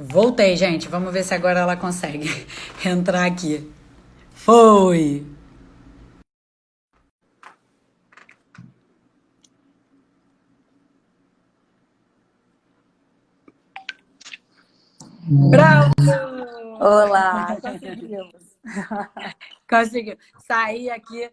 Voltei, gente. Vamos ver se agora ela consegue entrar aqui. Foi! Bravo! Olá, conseguimos. Conseguiu. Saí aqui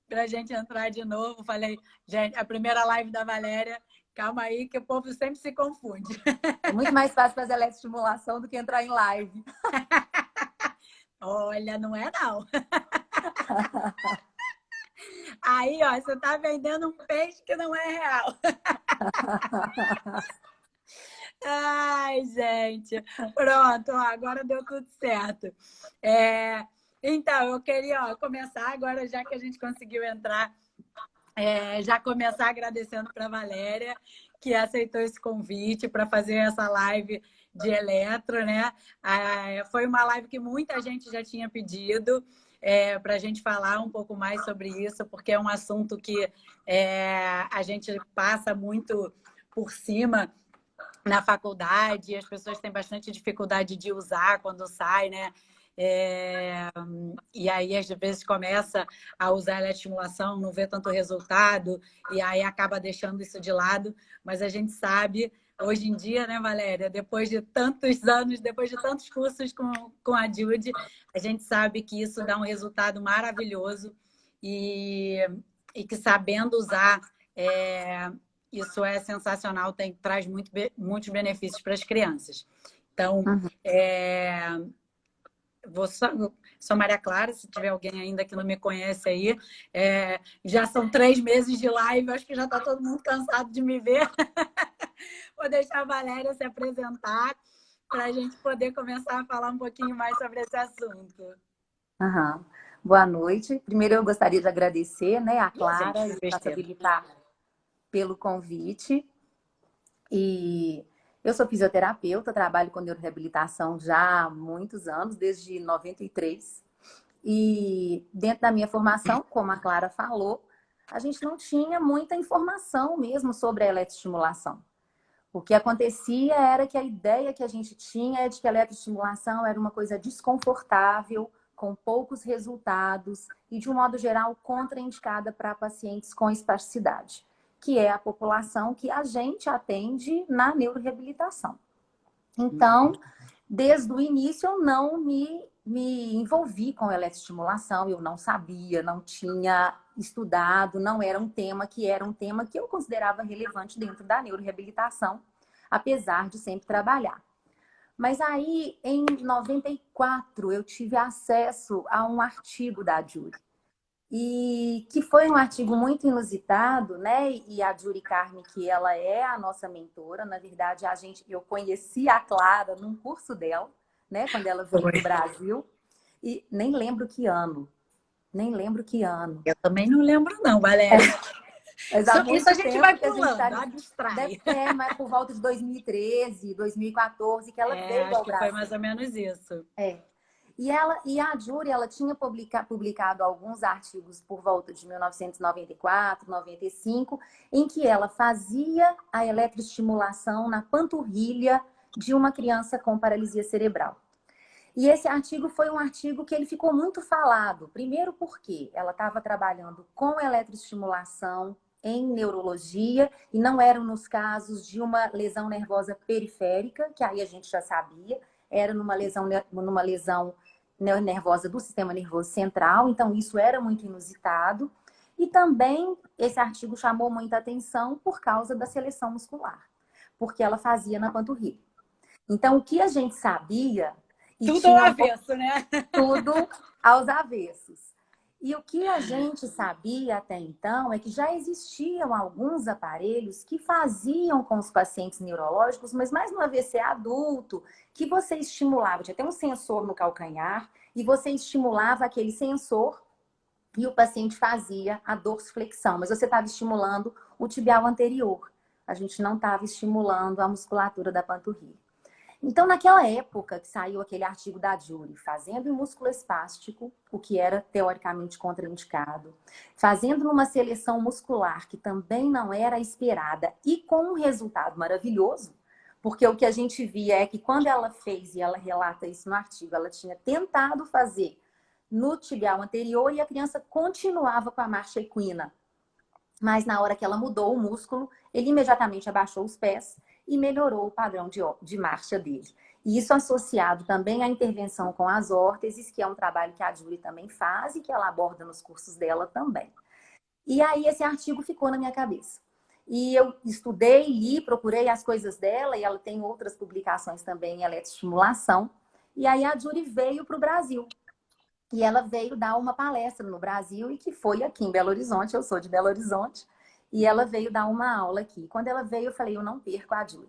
pra gente entrar de novo. Falei, gente, a primeira live da Valéria. Calma aí, que o povo sempre se confunde. É muito mais fácil fazer eletroestimulação do que entrar em live. Olha, não é não. Aí, ó, você tá vendendo um peixe que não é real. Ai, gente. Pronto, ó, agora deu tudo certo. Então, eu queria começar agora, já que a gente conseguiu entrar, já começar agradecendo para a Valéria, que aceitou esse convite para fazer essa live de eletro, né? Foi uma live que muita gente já tinha pedido para a gente falar um pouco mais sobre isso, porque é um assunto que a gente passa muito por cima na faculdade, as pessoas têm bastante dificuldade de usar quando sai, né? E aí, às vezes, começa a usar a eletroestimulação, não vê tanto resultado, e aí acaba deixando isso de lado. Mas a gente sabe, hoje em dia, né, Valéria, depois de tantos anos, depois de tantos cursos com a Jude, a gente sabe que isso dá um resultado maravilhoso e, e que sabendo usar, isso é sensacional, traz muitos benefícios para as crianças. Então, Uhum. sou Maria Clara, se tiver alguém ainda que não me conhece aí. Já são 3 meses de live, acho que já está todo mundo cansado de me ver. Vou deixar a Valéria se apresentar para a gente poder começar a falar um pouquinho mais sobre esse assunto. Uhum. Boa noite. Primeiro, eu gostaria de agradecer, né, a E a gente Clara fez e a besteira. Habilitar pelo convite. E eu sou fisioterapeuta, trabalho com neuroreabilitação já há muitos anos, desde 93. E dentro da minha formação, como a Clara falou, a gente não tinha muita informação mesmo sobre a eletroestimulação. O que acontecia era que a ideia que a gente tinha é de que a eletroestimulação era uma coisa desconfortável, com poucos resultados e, de um modo geral, contraindicada para pacientes com espasticidade, que é a população que a gente atende na neuroreabilitação. Então, desde o início, eu não me envolvi com eletroestimulação, eu não sabia, não tinha estudado, não era um tema que eu considerava relevante dentro da neuroreabilitação, apesar de sempre trabalhar. Mas aí, em 94, eu tive acesso a um artigo da Jury, e que foi um artigo muito inusitado, né? E a Jury Carme, que ela é a nossa mentora, na verdade, eu conheci a Clara num curso dela, né? Quando ela veio Foi. para o Brasil, e nem lembro que ano, nem lembro que ano. Eu também não lembro, não, Valéria. Mas há Isso a muito gente vai tempo que a gente pulando, está. abstrai. Mas por volta de 2013, 2014, que ela veio Acho ao que foi mais Brasil. ou menos isso. E a Jury, ela tinha publicado alguns artigos por volta de 1994, 95, em que ela fazia a eletroestimulação na panturrilha de uma criança com paralisia cerebral. E esse artigo foi um artigo que ele ficou muito falado. Primeiro porque ela estava trabalhando com eletroestimulação em neurologia e não eram nos casos de uma lesão nervosa periférica, que aí a gente já sabia, era numa lesão nervosa do sistema nervoso central, então isso era muito inusitado. E também esse artigo chamou muita atenção por causa da seleção muscular, porque ela fazia na panturrilha. Então, o que a gente sabia, e Tudo ao tinha avesso, né? tudo aos avessos. E o que a gente sabia até então é que já existiam alguns aparelhos que faziam com os pacientes neurológicos, mas mais no AVC adulto, que você estimulava, tinha até um sensor no calcanhar, e você estimulava aquele sensor e o paciente fazia a dorsiflexão, mas você estava estimulando o tibial anterior. A gente não estava estimulando a musculatura da panturrilha. Então, naquela época que saiu aquele artigo da Jury, fazendo em músculo espástico, o que era teoricamente contraindicado, fazendo numa seleção muscular que também não era esperada e com um resultado maravilhoso, Porque o que a gente via é que quando ela fez, e ela relata isso no artigo, ela tinha tentado fazer no tibial anterior e a criança continuava com a marcha equina. Mas na hora que ela mudou o músculo, ele imediatamente abaixou os pés e melhorou o padrão de marcha dele. E isso associado também à intervenção com as órteses, que é um trabalho que a Julie também faz e que ela aborda nos cursos dela também. E aí esse artigo ficou na minha cabeça. E eu estudei, li, procurei as coisas dela, e ela tem outras publicações também em eletroestimulação. E aí a Julie veio para o Brasil. E ela veio dar uma palestra no Brasil, e que foi aqui em Belo Horizonte, eu sou de Belo Horizonte, e ela veio dar uma aula aqui. Quando ela veio, eu falei, eu não perco a Julie.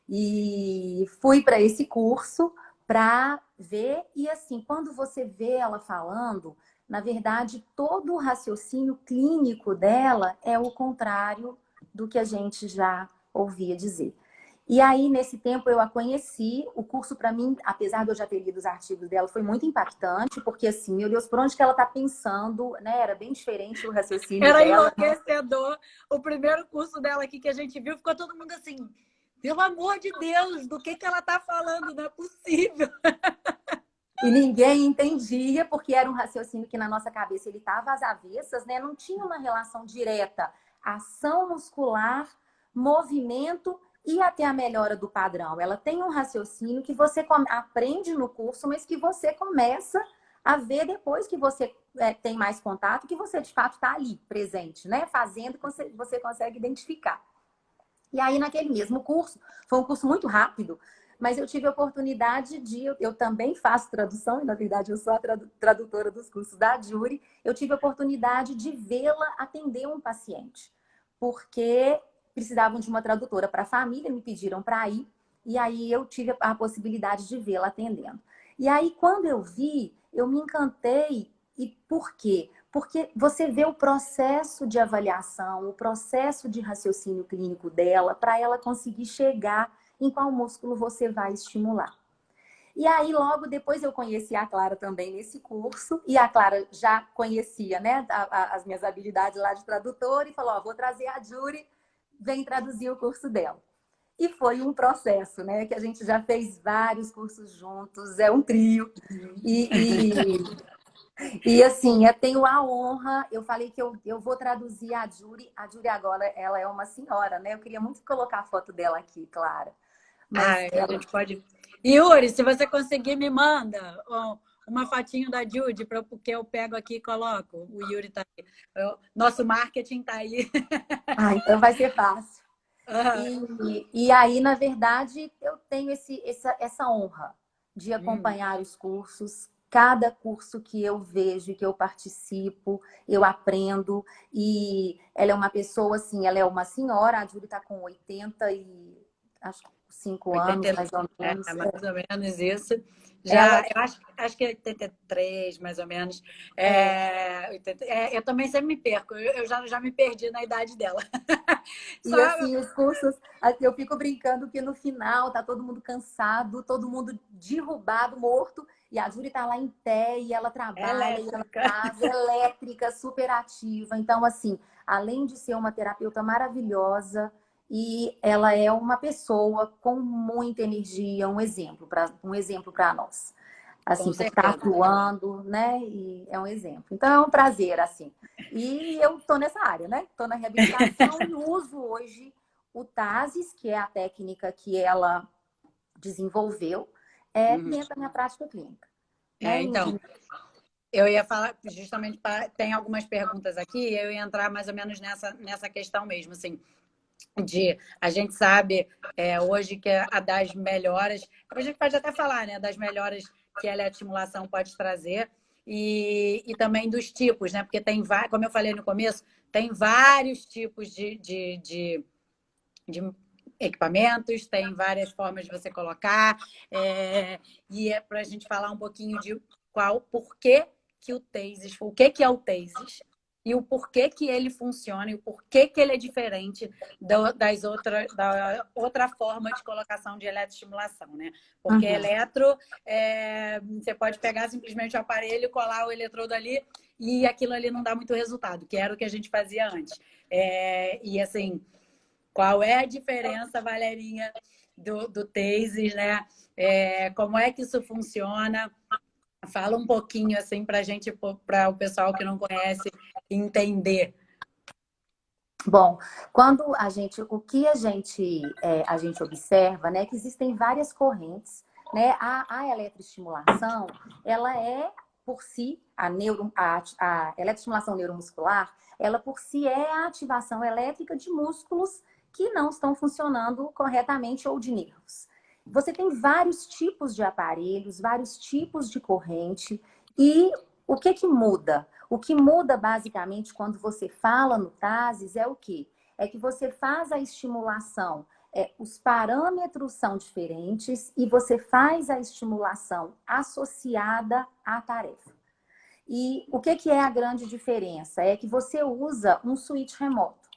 E fui para esse curso para ver, e assim, quando você vê ela falando, na verdade, todo o raciocínio clínico dela é o contrário do que a gente já ouvia dizer. E aí, nesse tempo, eu a conheci. O curso, para mim, apesar de eu já ter lido os artigos dela, foi muito impactante, porque, assim, meu Deus, por onde que ela está pensando, né? Era bem diferente o raciocínio Era dela, né? enlouquecedor. O primeiro curso dela aqui que a gente viu, ficou todo mundo assim, pelo amor de Deus, do que ela está falando? Não é possível. E ninguém entendia, porque era um raciocínio que na nossa cabeça ele estava às avessas, né? Não tinha uma relação direta. Ação muscular, movimento e até a melhora do padrão. Ela tem um raciocínio que você aprende no curso, mas que você começa a ver depois que você tem mais contato, que você de fato está ali, presente, né? Fazendo, você consegue identificar. E aí, naquele mesmo curso, foi um curso muito rápido, mas eu tive a oportunidade de... Eu também faço tradução, e na verdade eu sou a tradutora dos cursos da Julie. Eu tive a oportunidade de vê-la atender um paciente, porque precisavam de uma tradutora para a família, me pediram para ir, e aí eu tive a possibilidade de vê-la atendendo. E aí, quando eu vi, eu me encantei. E por quê? Porque você vê o processo de avaliação, o processo de raciocínio clínico dela, para ela conseguir chegar em qual músculo você vai estimular. E aí, logo depois, eu conheci a Clara também nesse curso, e a Clara já conhecia, né, as minhas habilidades lá de tradutora, e falou, ó, vou trazer a Julie, vem traduzir o curso dela. E foi um processo, né, que a gente já fez vários cursos juntos, é um trio. E assim, eu tenho a honra, eu falei que eu vou traduzir a Julie. A Julie agora, ela é uma senhora, né? Eu queria muito colocar a foto dela aqui, Clara. Mas A gente pode... Yuri, se você conseguir, me manda uma fotinho da Judy, porque eu pego aqui e coloco. O Yuri tá aí. Nosso marketing tá aí. então vai ser fácil. Uhum. E aí, na verdade, eu tenho essa honra de acompanhar os cursos. Cada curso que eu vejo, que eu participo, eu aprendo. E ela é uma pessoa, assim, ela é uma senhora, a Júlia está com 85 anos, mais ou menos. Mais ou menos isso. Já, eu acho que é 83, mais ou menos. Eu também sempre me perco. Eu já me perdi na idade dela. E assim, os cursos, eu fico brincando que no final tá todo mundo cansado, todo mundo derrubado, morto, e a Júlia tá lá em pé, e ela trabalha, e ela faz elétrica, super ativa. Então, assim, além de ser uma terapeuta maravilhosa, e ela é uma pessoa com muita energia, um exemplo para nós. Assim, por estar atuando, né? E é um exemplo. Então, é um prazer, assim. E eu tô nessa área, né? Tô na reabilitação e uso hoje o TASES, que é a técnica que ela desenvolveu, dentro da minha prática clínica. Né? Então, eu ia falar justamente, tem algumas perguntas aqui, eu ia entrar mais ou menos nessa questão mesmo, assim, a gente sabe hoje que a das melhoras, a gente pode até falar, né, das melhoras que a eletroestimulação pode trazer e também dos tipos, né, porque tem vários, como eu falei no começo, tem vários tipos de equipamentos, tem várias formas de você colocar, e é para a gente falar um pouquinho de porquê que o TASES, o que é o TASES, e o porquê que ele funciona, e o porquê que ele é diferente da outra forma de colocação de eletroestimulação, né? Porque você pode pegar simplesmente o aparelho, colar o eletrodo ali, e aquilo ali não dá muito resultado, que era o que a gente fazia antes. E assim, qual é a diferença, Valerinha, do TASES, né? Como é que isso funciona? Fala um pouquinho assim para a gente, para o pessoal que não conhece, entender. Bom, o que a gente observa, né, que existem várias correntes, né? A eletroestimulação, ela é por si, a eletroestimulação neuromuscular, ela por si é a ativação elétrica de músculos que não estão funcionando corretamente ou de nervos. Você tem vários tipos de aparelhos, vários tipos de corrente, e o que muda? O que muda basicamente quando você fala no TASES é o quê? É que você faz a estimulação, os parâmetros são diferentes e você faz a estimulação associada à tarefa. E o que é a grande diferença? É que você usa um switch remoto.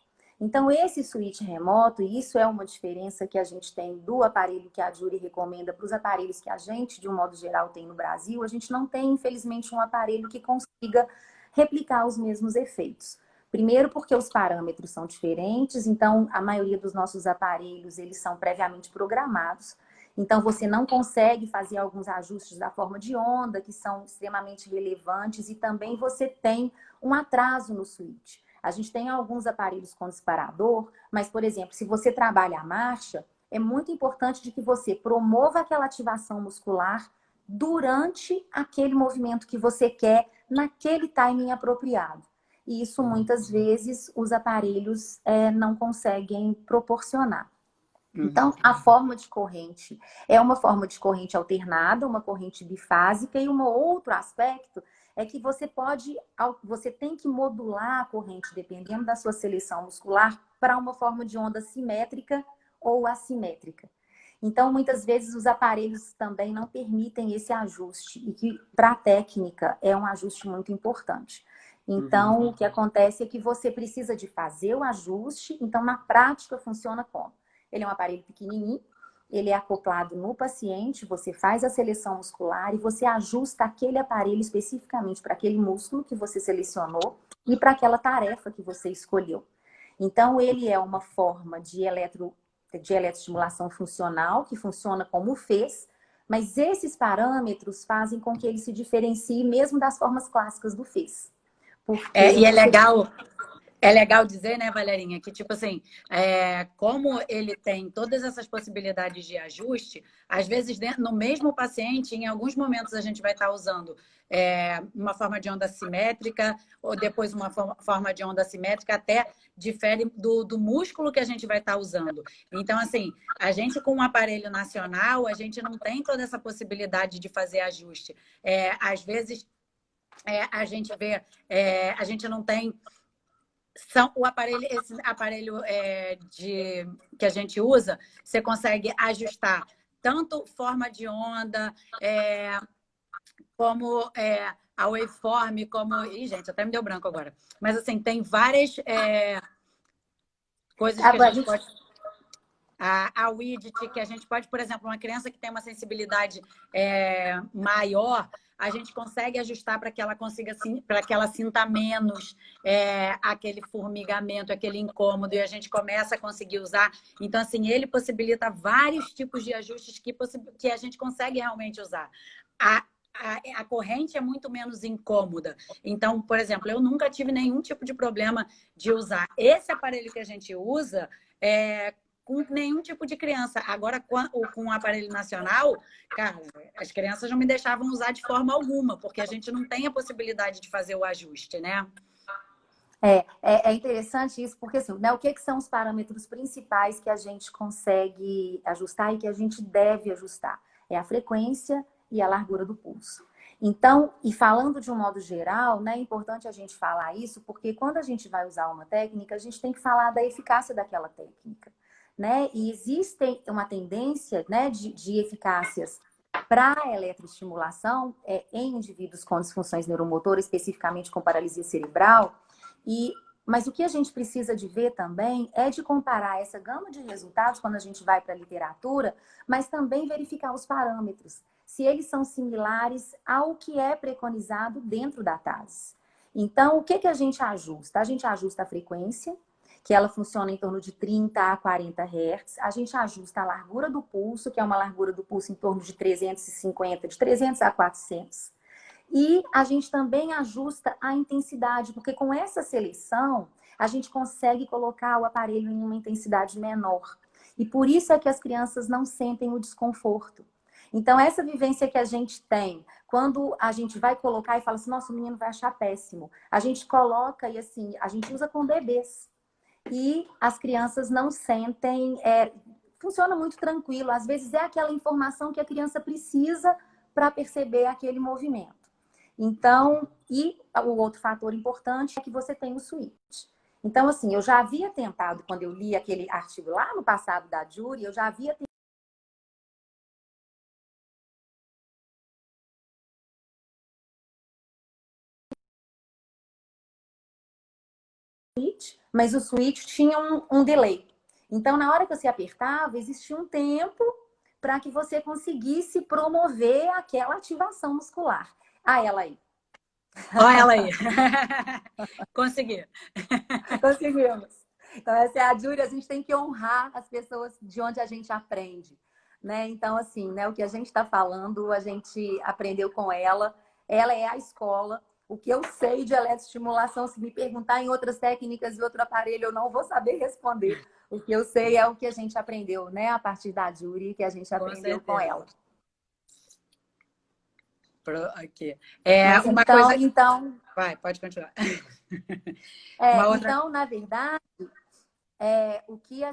Então, esse switch remoto, e isso é uma diferença que a gente tem do aparelho que a Jury recomenda para os aparelhos que a gente, de um modo geral, tem no Brasil, a gente não tem, infelizmente, um aparelho que consiga replicar os mesmos efeitos. Primeiro porque os parâmetros são diferentes, então a maioria dos nossos aparelhos, eles são previamente programados. Então você não consegue fazer alguns ajustes da forma de onda, que são extremamente relevantes, e também você tem um atraso no switch. A gente tem alguns aparelhos com disparador, mas, por exemplo, se você trabalha a marcha, é muito importante de que você promova aquela ativação muscular durante aquele movimento que você quer, naquele timing apropriado. E isso, muitas vezes, os aparelhos não conseguem proporcionar. Então, a forma de corrente é uma forma de corrente alternada, uma corrente bifásica, e um outro aspecto é que você tem que modular a corrente, dependendo da sua seleção muscular, para uma forma de onda simétrica ou assimétrica. Então, muitas vezes, os aparelhos também não permitem esse ajuste, e que, para a técnica, é um ajuste muito importante. Então, o que acontece é que você precisa de fazer o ajuste. Então, na prática, funciona como? Ele é um aparelho pequenininho, ele é acoplado no paciente, você faz a seleção muscular e você ajusta aquele aparelho especificamente para aquele músculo que você selecionou e para aquela tarefa que você escolheu. Então, ele é uma forma de eletroestimulação funcional, que funciona como fez, mas esses parâmetros fazem com que ele se diferencie mesmo das formas clássicas do fez. E é legal dizer, né, Valerinha, que tipo assim, como ele tem todas essas possibilidades de ajuste, às vezes no mesmo paciente, em alguns momentos a gente vai estar usando uma forma de onda simétrica, ou depois uma forma de onda simétrica, até difere do músculo que a gente vai estar usando. Então, assim, a gente com um aparelho nacional, a gente não tem toda essa possibilidade de fazer ajuste. Às vezes, a gente vê, a gente não tem... Esse aparelho que a gente usa, você consegue ajustar tanto forma de onda, como a waveform, como... Ih, gente, até me deu branco agora. Mas, assim, tem várias coisas que a gente pode... A widget, que a gente pode, por exemplo, uma criança que tem uma sensibilidade maior, a gente consegue ajustar para que ela consiga, para que ela sinta menos aquele formigamento, aquele incômodo, e a gente começa a conseguir usar. Então, assim, ele possibilita vários tipos de ajustes que a gente consegue realmente usar. A corrente é muito menos incômoda. Então, por exemplo, eu nunca tive nenhum tipo de problema de usar esse aparelho que a gente usa com nenhum tipo de criança. Agora, com o aparelho nacional, cara, as crianças não me deixavam usar de forma alguma, porque a gente não tem a possibilidade de fazer o ajuste, né? É interessante isso, porque assim, né, o que são os parâmetros principais que a gente consegue ajustar e que a gente deve ajustar? É a frequência e a largura do pulso. Então, e falando de um modo geral, né, é importante a gente falar isso, porque quando a gente vai usar uma técnica, a gente tem que falar da eficácia daquela técnica, né? E existe uma tendência, né, de eficácias para a eletroestimulação em indivíduos com disfunções neuromotoras, especificamente com paralisia cerebral. Mas o que a gente precisa de ver também é de comparar essa gama de resultados quando a gente vai para a literatura, mas também verificar os parâmetros, se eles são similares ao que é preconizado dentro da TASES. Então, o que a gente ajusta? A gente ajusta a frequência que ela funciona em torno de 30 a 40 Hz. A gente ajusta a largura do pulso, que é uma largura do pulso em torno de 350, de 300 a 400. E a gente também ajusta a intensidade, porque com essa seleção, a gente consegue colocar o aparelho em uma intensidade menor. E por isso é que as crianças não sentem o desconforto. Então, essa vivência que a gente tem, quando a gente vai colocar e fala assim, nossa, o menino vai achar péssimo. A gente coloca e assim, a gente usa com bebês. E as crianças não sentem, funciona muito tranquilo. Às vezes é aquela informação que a criança precisa para perceber aquele movimento. Então, e o outro fator importante é que você tem o switch. Então, assim, eu já havia tentado, quando eu li aquele artigo lá no passado da Jury, eu já havia tentado switch, mas o switch tinha um delay. Então, na hora que você apertava, existia um tempo para que você conseguisse promover aquela ativação muscular. Ah, ela aí. Olha ela aí. Consegui. Conseguimos. Então, essa é a Júlia, a gente tem que honrar as pessoas de onde a gente aprende. Né? Então, assim, né, o que a gente está falando, a gente aprendeu com ela. Ela é a escola. O que eu sei de eletroestimulação, se me perguntar em outras técnicas e outro aparelho, eu não vou saber responder. O que eu sei é o que a gente aprendeu, né? A partir da Júlia, que a gente aprendeu com ela. Aqui. Mas uma então, coisa... então... Vai, pode continuar. Então, na verdade, o que a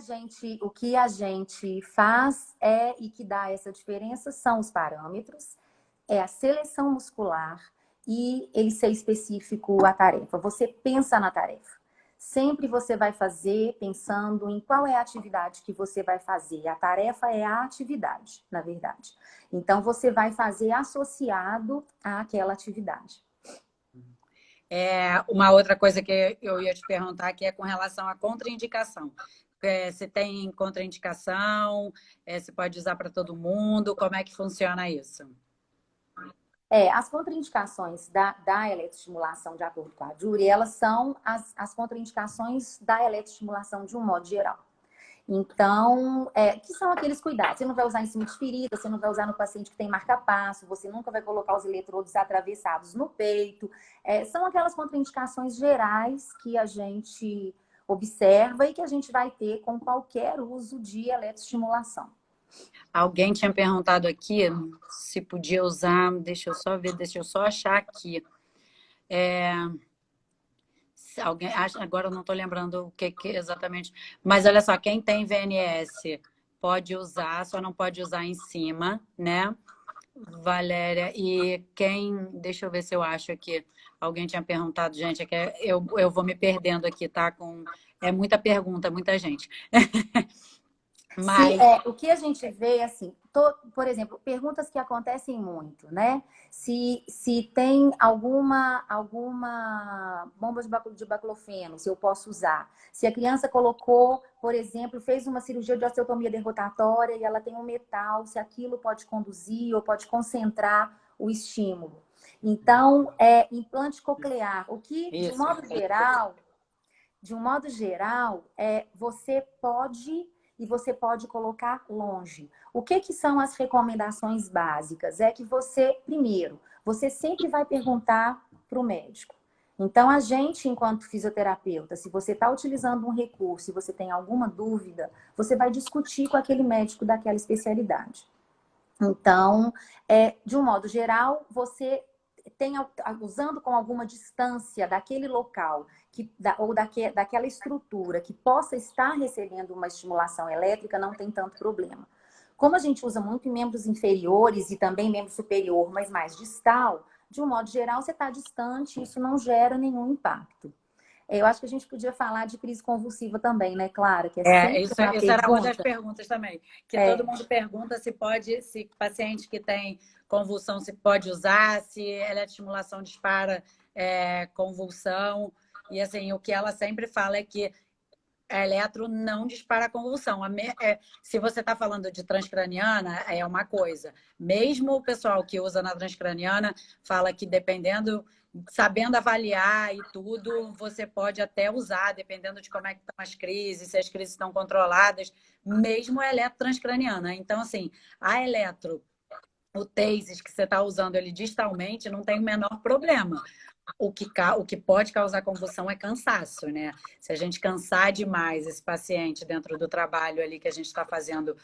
gente faz e que dá essa diferença são os parâmetros, é a seleção muscular e ele ser específico à tarefa. Você pensa na tarefa. Sempre você vai fazer pensando em qual é a atividade que você vai fazer. A tarefa é a atividade, na verdade. Então, você vai fazer associado àquela atividade. Uma outra coisa que eu ia te perguntar aqui é com relação à contraindicação. Se tem contraindicação, se pode usar para todo mundo, como é que funciona isso? As contraindicações da eletroestimulação, de acordo com a Jury, elas são as contraindicações da eletroestimulação de um modo geral. Então, que são aqueles cuidados? Você não vai usar em cima de ferida, você não vai usar no paciente que tem marca-passo, você nunca vai colocar os eletrodos atravessados no peito. São aquelas contraindicações gerais que a gente observa e que a gente vai ter com qualquer uso de eletroestimulação. Alguém tinha perguntado aqui se podia usar, deixa eu só ver, deixa eu só achar aqui. Agora eu não estou lembrando o que exatamente. Mas olha só, quem tem VNS pode usar, só não pode usar em cima, né? Valéria, e deixa eu ver se eu acho aqui. Alguém tinha perguntado, gente, é que eu vou me perdendo aqui, tá? É muita pergunta, muita gente. Mas... o que a gente vê, assim, por exemplo, perguntas que acontecem muito, né? Se tem alguma bomba de baclofeno, se eu posso usar. Se a criança colocou, por exemplo, fez uma cirurgia de osteotomia derrotatória e ela tem um metal, se aquilo pode conduzir ou pode concentrar o estímulo. Então, implante coclear, o que, de um modo geral, você pode colocar longe. O que são as recomendações básicas? É que primeiro, você sempre vai perguntar para o médico. Então, a gente, enquanto fisioterapeuta, se você está utilizando um recurso, se você tem alguma dúvida, você vai discutir com aquele médico daquela especialidade. Então, de um modo geral, você usando com alguma distância daquele local ou daquela estrutura que possa estar recebendo uma estimulação elétrica, não tem tanto problema. Como a gente usa muito em membros inferiores e também membro superior, mas mais distal, de um modo geral, você está distante, isso não gera nenhum impacto. Eu acho que a gente podia falar de crise convulsiva também, né, Clara? Que isso era uma das perguntas também. Que todo mundo pergunta se paciente que tem convulsão, se pode usar, se eletroestimulação dispara convulsão. E assim, o que ela sempre fala é que a eletro não dispara a convulsão. Se você está falando de transcraniana, é uma coisa. Mesmo o pessoal que usa na transcraniana fala que dependendo, sabendo avaliar e tudo, você pode até usar, dependendo de como é que estão as crises, se as crises estão controladas, mesmo a eletro transcraniana. Então, assim, a eletro, o TASES que você está usando ele distalmente, não tem o menor problema. O que pode causar convulsão é cansaço, né? Se a gente cansar demais esse paciente dentro do trabalho ali que a gente está fazendo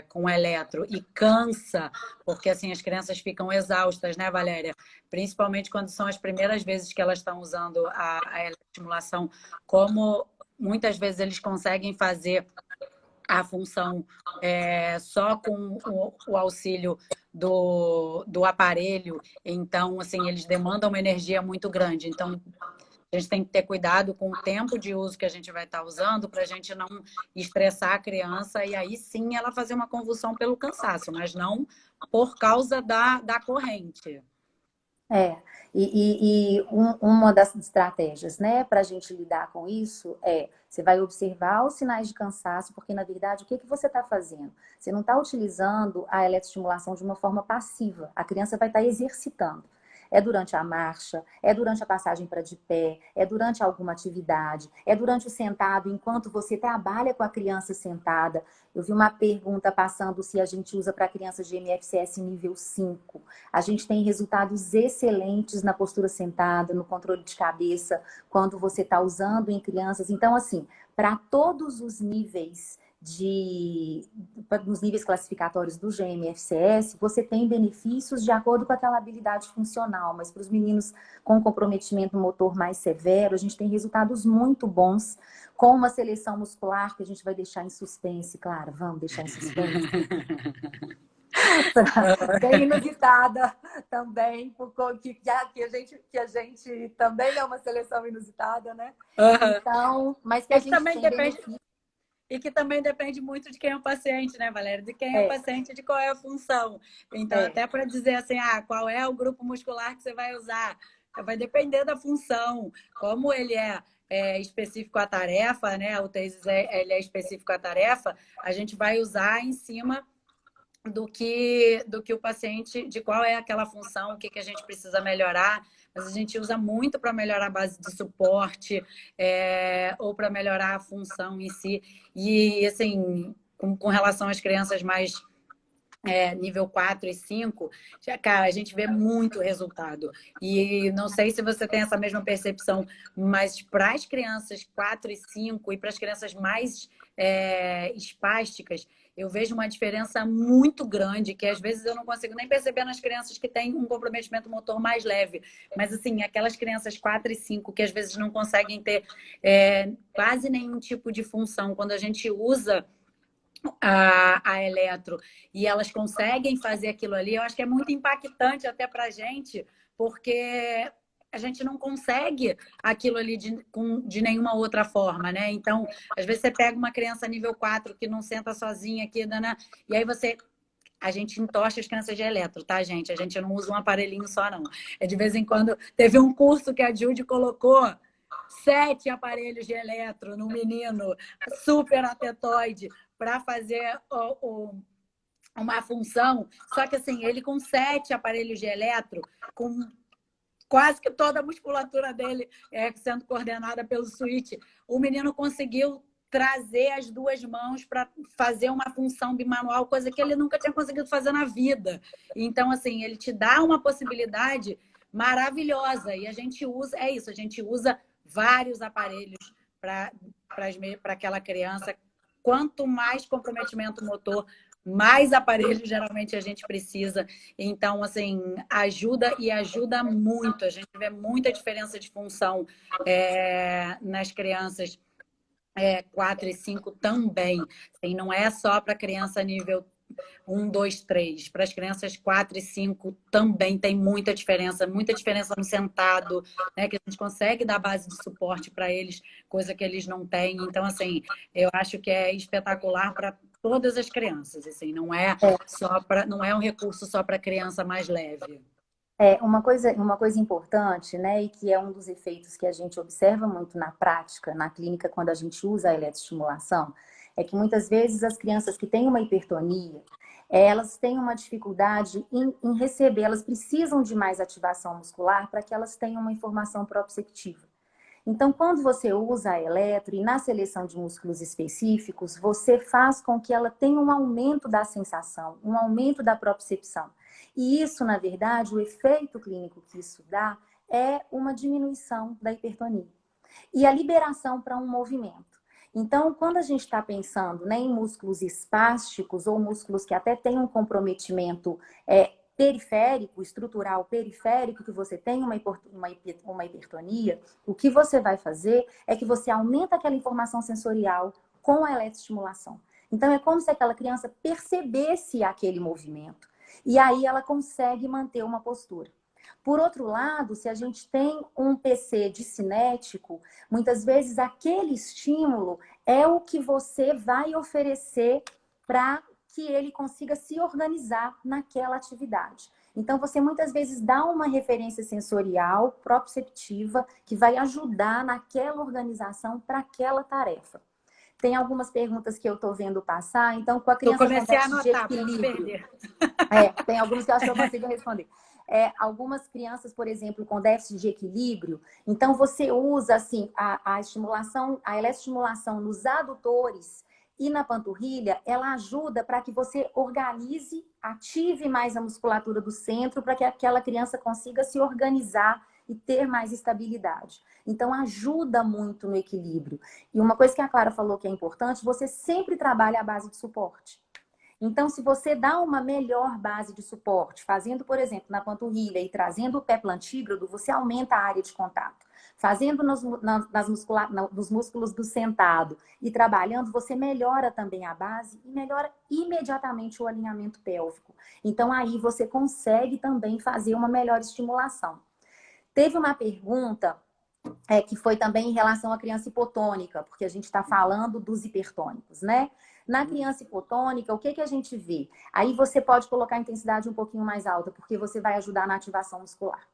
com eletro e cansa, porque assim as crianças ficam exaustas, né, Valéria? Principalmente quando são as primeiras vezes que elas estão usando a eletroestimulação, como muitas vezes eles conseguem fazer a função só com o auxílio do aparelho. Então, assim, eles demandam uma energia muito grande. Então, a gente tem que ter cuidado com o tempo de uso que a gente vai estar usando para a gente não estressar a criança e aí sim ela fazer uma convulsão pelo cansaço, mas não por causa da corrente. Uma das estratégias, né, para a gente lidar com isso você vai observar os sinais de cansaço, porque na verdade o que você está fazendo? Você não está utilizando a eletroestimulação de uma forma passiva, a criança vai estar exercitando. É durante a marcha, é durante a passagem para de pé, é durante alguma atividade, é durante o sentado, enquanto você trabalha com a criança sentada. Eu vi uma pergunta passando se a gente usa para crianças de MFCS nível 5. A gente tem resultados excelentes na postura sentada, no controle de cabeça, quando você está usando em crianças. Então, assim, para todos os níveis nos níveis classificatórios do GMFCS, você tem benefícios de acordo com aquela habilidade funcional, mas para os meninos com comprometimento motor mais severo, a gente tem resultados muito bons, com uma seleção muscular que a gente vai deixar em suspense, claro, vamos deixar em suspense. Bem inusitada também, porque que a gente também é uma seleção inusitada, né? Então, mas que a gente também tem depende. benefício. E que também depende muito de quem é o paciente, né, Valéria? De quem é o paciente e de qual é a função. Então, até para dizer assim, qual é o grupo muscular que você vai usar? Vai depender da função. Como ele é específico à tarefa, né? O TASES ele é específico à tarefa, a gente vai usar em cima do que o paciente, de qual é aquela função, o que a gente precisa melhorar. Mas a gente usa muito para melhorar a base de suporte ou para melhorar a função em si. E, assim, com relação às crianças mais nível 4 e 5, cara, a gente vê muito resultado. E não sei se você tem essa mesma percepção, mas para as crianças 4 e 5 e para as crianças mais espásticas, eu vejo uma diferença muito grande, que às vezes eu não consigo nem perceber nas crianças que têm um comprometimento motor mais leve. Mas, assim, aquelas crianças 4 e 5 que às vezes não conseguem ter quase nenhum tipo de função, quando a gente usa a eletro e elas conseguem fazer aquilo ali, eu acho que é muito impactante até para a gente, porque a gente não consegue aquilo ali de nenhuma outra forma, né? Então, às vezes você pega uma criança nível 4 que não senta sozinha aqui, né? E aí a gente entocha as crianças de eletro, tá, gente? A gente não usa um aparelhinho só, não. De vez em quando, teve um curso que a Judy colocou 7 aparelhos de eletro no menino super atetoide para fazer uma função. Só que, assim, ele com 7 aparelhos de eletro, com quase que toda a musculatura dele sendo coordenada pelo switch, o menino conseguiu trazer as 2 mãos para fazer uma função bimanual, coisa que ele nunca tinha conseguido fazer na vida. Então, assim, ele te dá uma possibilidade maravilhosa. E a gente usa, a gente usa vários aparelhos para aquela criança. Quanto mais comprometimento motor, mais aparelhos geralmente a gente precisa. Então, assim, ajuda e ajuda muito. A gente vê muita diferença de função nas crianças 4 e 5 também. Assim, não é só para criança nível 1, 2, 3. Para as crianças 4 e 5 também tem muita diferença no sentado, né? Que a gente consegue dar base de suporte para eles, coisa que eles não têm. Então, assim, eu acho que é espetacular para todas as crianças, assim, não é um recurso só para criança mais leve. Uma coisa importante, né, e que é um dos efeitos que a gente observa muito na prática, na clínica, quando a gente usa a eletroestimulação, é que muitas vezes as crianças que têm uma hipertonia, elas têm uma dificuldade em receber, elas precisam de mais ativação muscular para que elas tenham uma informação proprioceptiva. Então, quando você usa a eletro e na seleção de músculos específicos, você faz com que ela tenha um aumento da sensação, um aumento da propriocepção. E isso, na verdade, o efeito clínico que isso dá é uma diminuição da hipertonia e a liberação para um movimento. Então, quando a gente está pensando, né, em músculos espásticos ou músculos que até têm um comprometimento periférico, estrutural periférico, que você tem uma hipertonia, o que você vai fazer é que você aumenta aquela informação sensorial com a eletroestimulação. Então, é como se aquela criança percebesse aquele movimento. E aí ela consegue manter uma postura. Por outro lado, se a gente tem um PC discinético, muitas vezes aquele estímulo é o que você vai oferecer para que ele consiga se organizar naquela atividade. Então, você muitas vezes dá uma referência sensorial, proprioceptiva, que vai ajudar naquela organização para aquela tarefa. Tem algumas perguntas que eu estou vendo passar, então, com a criança com comecei a déficit de anotar para não equilíbrio. perder. Tem alguns que eu acho que eu consigo responder. Algumas crianças, por exemplo, com déficit de equilíbrio, então você usa assim a estimulação, a eletroestimulação nos adutores e na panturrilha, ela ajuda para que você organize, ative mais a musculatura do centro, para que aquela criança consiga se organizar e ter mais estabilidade. Então, ajuda muito no equilíbrio. E uma coisa que a Clara falou que é importante, você sempre trabalha a base de suporte. Então, se você dá uma melhor base de suporte, fazendo, por exemplo, na panturrilha e trazendo o pé plantígrado, você aumenta a área de contato. Fazendo nos músculos do sentado e trabalhando, você melhora também a base e melhora imediatamente o alinhamento pélvico. Então, aí você consegue também fazer uma melhor estimulação. Teve uma pergunta que foi também em relação à criança hipotônica, porque a gente está falando dos hipertônicos, né? Na criança hipotônica, o que a gente vê? Aí você pode colocar a intensidade um pouquinho mais alta, porque você vai ajudar na ativação muscular.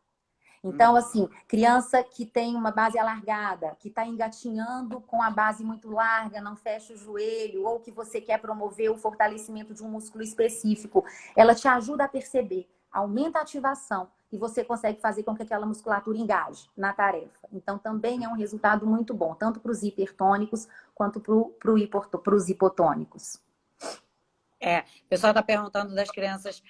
Então, assim, criança que tem uma base alargada, que está engatinhando com a base muito larga, não fecha o joelho, ou que você quer promover o fortalecimento de um músculo específico, ela te ajuda a perceber, aumenta a ativação e você consegue fazer com que aquela musculatura engaje na tarefa. Então, também é um resultado muito bom, tanto para os hipertônicos quanto para os hipotônicos. O pessoal está perguntando das crianças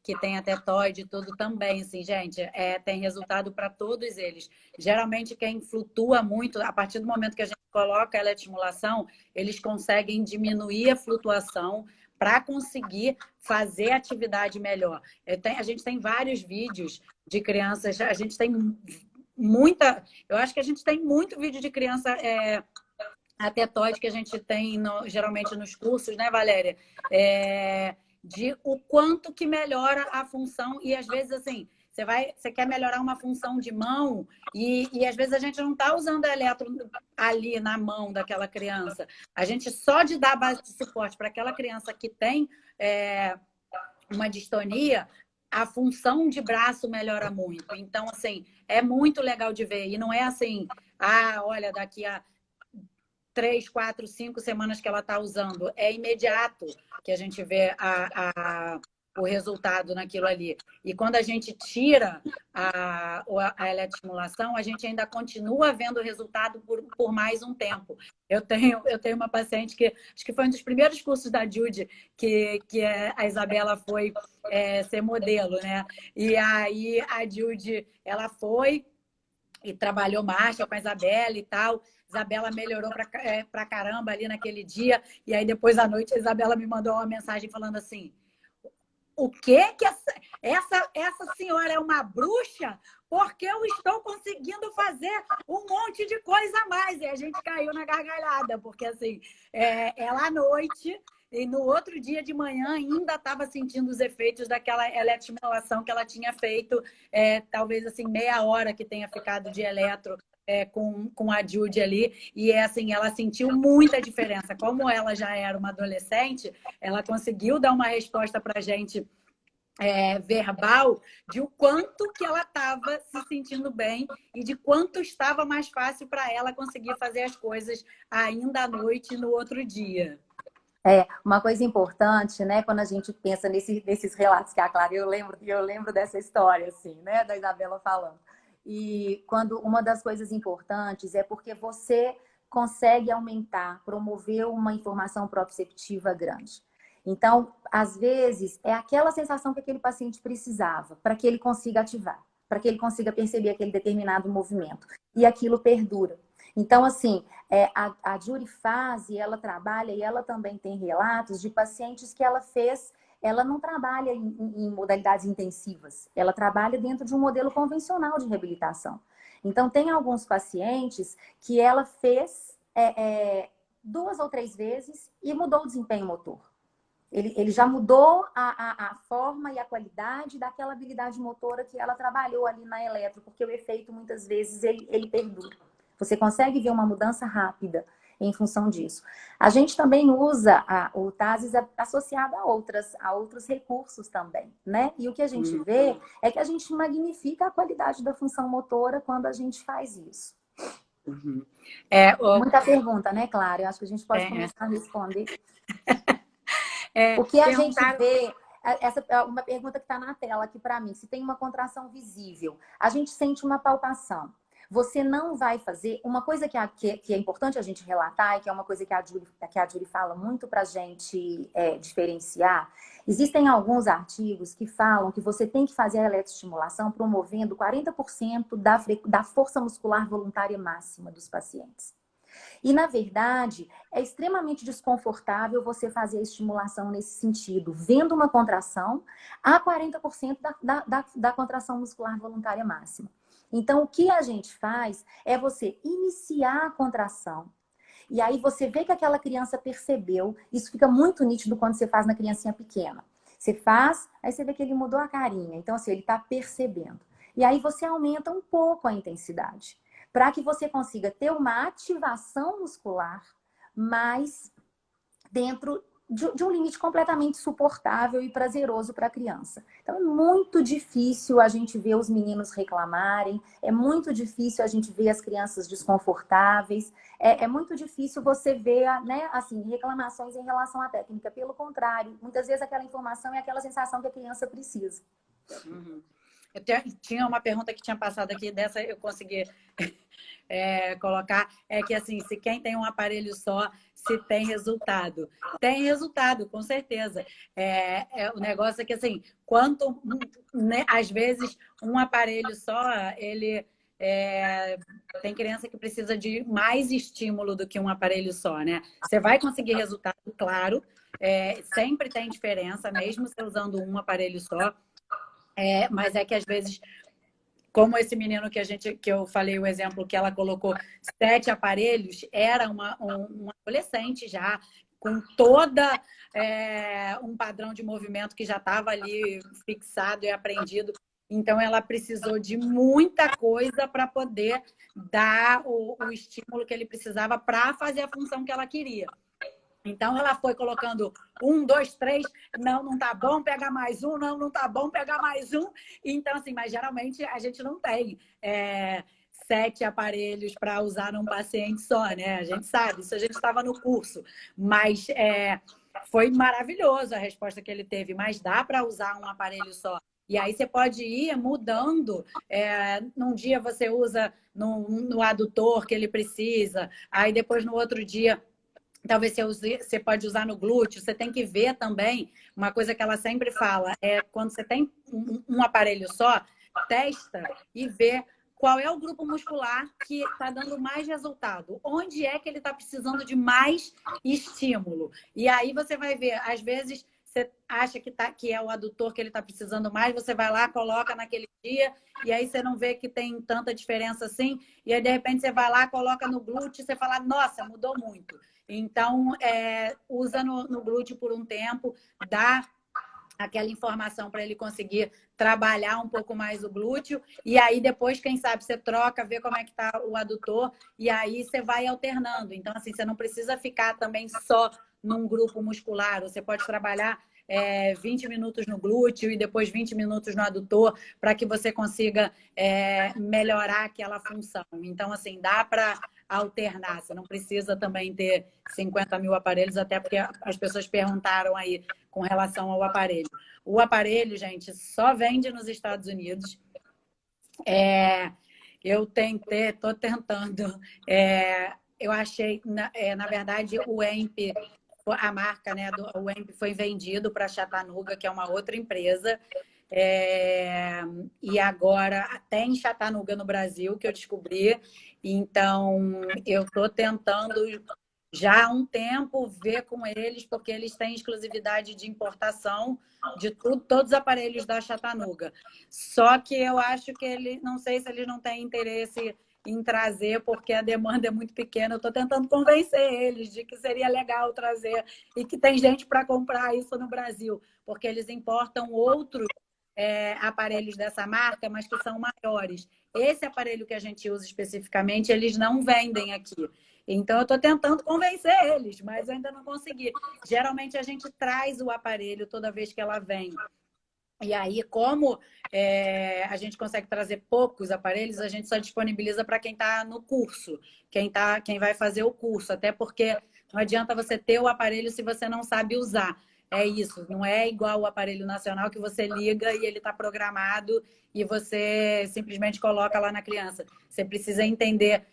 que tem a tetoide e tudo também, assim, gente, tem resultado para todos eles. Geralmente, quem flutua muito, a partir do momento que a gente coloca a eletroestimulação, eles conseguem diminuir a flutuação para conseguir fazer atividade melhor. A gente tem vários vídeos de crianças, a gente tem eu acho que a gente tem muito vídeo de criança a tetoide que a gente tem geralmente nos cursos, né, Valéria? De o quanto que melhora a função e às vezes assim, você quer melhorar uma função de mão e às vezes a gente não está usando a eletro ali na mão daquela criança. A gente só de dar base de suporte para aquela criança que tem uma distonia, a função de braço melhora muito. Então, assim, é muito legal de ver. E não é assim, olha, daqui a 3, 4, 5 semanas que ela está usando. É imediato que a gente vê o resultado naquilo ali. E quando a gente tira a eletroestimulação, a gente ainda continua vendo o resultado por mais um tempo. Eu tenho uma paciente que acho que foi um dos primeiros cursos da Jude que a Isabela foi ser modelo, né? E aí a Jude, ela foi e trabalhou marcha com a Isabela e tal. Isabela melhorou pra caramba ali naquele dia. E aí, depois à noite, a Isabela me mandou uma mensagem falando assim: o quê? Que essa senhora é uma bruxa? Porque eu estou conseguindo fazer um monte de coisa a mais. E a gente caiu na gargalhada, porque assim, ela à noite. E no outro dia de manhã ainda estava sentindo os efeitos daquela eletroestimulação que ela tinha feito, talvez assim, meia hora que tenha ficado de eletro com a Jude ali. E assim, ela sentiu muita diferença. Como ela já era uma adolescente, ela conseguiu dar uma resposta para a gente verbal de o quanto que ela estava se sentindo bem e de quanto estava mais fácil para ela conseguir fazer as coisas ainda à noite no outro dia. Uma coisa importante, né, quando a gente pensa nesses relatos que a Clara, eu lembro dessa história, assim, né, da Isabela falando. E quando uma das coisas importantes é porque você consegue aumentar, promover uma informação proprioceptiva grande. Então, às vezes, é aquela sensação que aquele paciente precisava para que ele consiga ativar, para que ele consiga perceber aquele determinado movimento. E aquilo perdura. Então, assim, a Jury Fazzi, ela trabalha e ela também tem relatos de pacientes que ela fez, ela não trabalha em modalidades intensivas, ela trabalha dentro de um modelo convencional de reabilitação. Então, tem alguns pacientes que ela fez 2 ou 3 vezes e mudou o desempenho motor. Ele já mudou a forma e a qualidade daquela habilidade motora que ela trabalhou ali na eletro, porque o efeito, muitas vezes, ele perdura. Você consegue ver uma mudança rápida em função disso. A gente também usa o TASES associado a outros recursos também, né? E o que a gente vê é que a gente magnifica a qualidade da função motora quando a gente faz isso. Muita pergunta, né, Clara? Eu acho que a gente pode começar a responder. O que a gente vê, essa é uma pergunta que está na tela aqui para mim, se tem uma contração visível, a gente sente uma palpação. Você não vai fazer, uma coisa que é importante a gente relatar, e que é uma coisa que a Jury fala muito para a gente diferenciar, existem alguns artigos que falam que você tem que fazer a eletroestimulação promovendo 40% da força muscular voluntária máxima dos pacientes. E, na verdade, é extremamente desconfortável você fazer a estimulação nesse sentido, vendo uma contração a 40% da contração muscular voluntária máxima. Então, o que a gente faz é você iniciar a contração. E aí você vê que aquela criança percebeu. Isso fica muito nítido quando você faz na criancinha pequena. Você faz, aí você vê que ele mudou a carinha. Então, assim, ele está percebendo. E aí você aumenta um pouco a intensidade, para que você consiga ter uma ativação muscular, mas dentro de um limite completamente suportável e prazeroso para a criança. Então, é muito difícil a gente ver os meninos reclamarem, é muito difícil a gente ver as crianças desconfortáveis, é muito difícil você ver, né, assim, reclamações em relação à técnica. Pelo contrário, muitas vezes aquela informação é aquela sensação que a criança precisa. Eu tinha uma pergunta que tinha passado aqui, dessa eu consegui colocar, é que assim, se quem tem um aparelho só, se tem resultado. Tem resultado, com certeza. O negócio é que assim, quanto, né, às vezes, um aparelho só, ele tem criança que precisa de mais estímulo do que um aparelho só, né? Você vai conseguir resultado, claro, sempre tem diferença, mesmo você usando um aparelho só. Mas é que às vezes, como esse menino que eu falei o exemplo que ela colocou 7 aparelhos, era um adolescente já, com toda um padrão de movimento que já estava ali fixado e aprendido. Então, ela precisou de muita coisa para poder dar o estímulo que ele precisava para fazer a função que ela queria. Então, ela foi colocando 1, 2, 3, não tá bom, pega mais um, não tá bom, pega mais um. Então, assim, mas geralmente a gente não tem 7 aparelhos para usar num paciente só, né? A gente sabe, isso a gente estava no curso. Mas foi maravilhoso a resposta que ele teve, mas dá para usar um aparelho só. E aí você pode ir mudando. Num dia você usa no adutor que ele precisa, aí depois no outro dia talvez você pode usar no glúteo. Você tem que ver também, uma coisa que ela sempre fala, quando você tem um aparelho só, testa e vê qual é o grupo muscular que está dando mais resultado. Onde é que ele está precisando de mais estímulo? E aí você vai ver, às vezes você acha que é o adutor que ele está precisando mais, você vai lá, coloca naquele dia, e aí você não vê que tem tanta diferença assim, e aí de repente você vai lá, coloca no glúteo, e você fala, nossa, mudou muito. Então, usa no glúteo por um tempo, dá aquela informação para ele conseguir trabalhar um pouco mais o glúteo, e aí depois, quem sabe, você troca, vê como é que está o adutor, e aí você vai alternando. Então, assim, você não precisa ficar também só num grupo muscular, você pode trabalhar 20 minutos no glúteo e depois 20 minutos no adutor, para que você consiga melhorar aquela função. Então, assim, dá para alternar. Você não precisa também ter 50 mil aparelhos, até porque as pessoas perguntaram aí com relação ao aparelho. O aparelho, gente, só vende nos Estados Unidos. Eu estou tentando. Eu achei, na verdade, o EMP, a marca, né, o EMP foi vendido para a Chattanooga, que é uma outra empresa. E agora, até em Chattanooga, no Brasil, que eu descobri. Então, eu estou tentando já há um tempo ver com eles, porque eles têm exclusividade de importação de todos os aparelhos da Chattanooga. Só que eu acho que eles, não sei se eles não têm interesse em trazer, porque a demanda é muito pequena. Eu estou tentando convencer eles de que seria legal trazer e que tem gente para comprar isso no Brasil, porque eles importam outros aparelhos dessa marca, mas que são maiores. Esse aparelho que a gente usa especificamente, eles não vendem aqui. Então, eu estou tentando convencer eles, mas eu ainda não consegui. Geralmente, a gente traz o aparelho toda vez que ela vem. E aí, como a gente consegue trazer poucos aparelhos, a gente só disponibiliza para quem está no curso, quem vai fazer o curso. Até porque não adianta você ter o aparelho se você não sabe usar. É isso, não é igual o aparelho nacional que você liga e ele está programado e você simplesmente coloca lá na criança. Você precisa entender